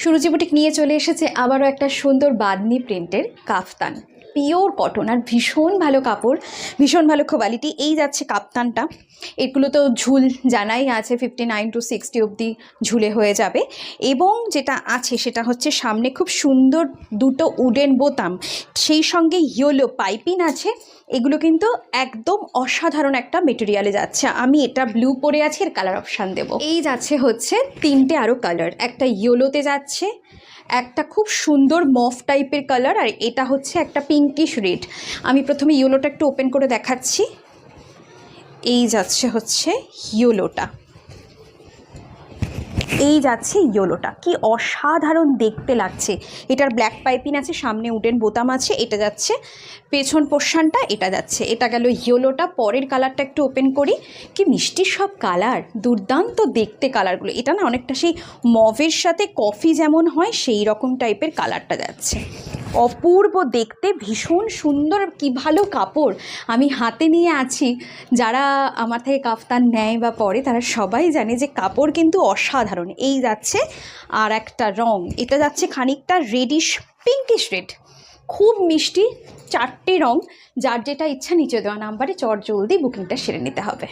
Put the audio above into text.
সুরুচি boutique নিয়ে চলে এসেছে আবারও একটা সুন্দর বাঁধনি প্রিন্টের কাফতান, পিওর কটন আর ভীষণ ভালো কাপড়, ভীষণ ভালো কোয়ালিটি। এই যাচ্ছে কাপ্তানটা, এগুলো তো ঝুল জানাই আছে 59 to 60 অবধি ঝুলে হয়ে যাবে। এবং যেটা আছে সেটা হচ্ছে সামনে খুব সুন্দর দুটো উডেন বোতাম, সেই সঙ্গে ইয়েলো পাইপিং আছে। এগুলো কিন্তু একদম অসাধারণ একটা মেটেরিয়ালে যাচ্ছে। আমি এটা ব্লু পরে আছি, এর কালার অপশান দেবো। এই যাচ্ছে হচ্ছে তিনটে আরও কালার, একটা ইয়েলোতে যাচ্ছে, একটা খুব সুন্দর মফ টাইপের কালার, আর এটা হচ্ছে একটা পিঙ্কিশ রেড। আমি প্রথমে ইয়েলোটা একটু ওপেন করে দেখাচ্ছি। এই যাচ্ছে হচ্ছে ইয়েলোটা, এই যাচ্ছে ইয়েলোটা, কি অসাধারণ দেখতে লাগছে। এটার ব্ল্যাক পাইপিং আছে, সামনে উডেন বোতাম আছে। এটা যাচ্ছে পেছন পোর্শনটা, এটা যাচ্ছে, এটা গেল ইয়েলোটা। পরের কালারটা একটু ওপেন করি, কি মিষ্টি সব কালার, দুর্দান্ত দেখতে কালারগুলো। এটা না অনেকটা সেই মভের সাথে কফি যেমন হয় সেই রকম টাইপের কালারটা যাচ্ছে, অপূর্ব দেখতে, ভীষণ সুন্দর, কি ভালো কাপড়। আমি হাতে নিয়ে আছি, যারা আমার থেকে কাফতান নেয় বা পরে তারা সবাই জানে যে কাপড় কিন্তু অসাধারণ। এই যাচ্ছে আর একটা রং, এটা যাচ্ছে খানিকটা রেডিশ পিঙ্কিশ রেড, খুব মিষ্টি। চারটে রং, যার যেটা ইচ্ছা নিচে দেওয়া নাম্বারে চট জলদি বুকিংটা সেরে নিতে হবে।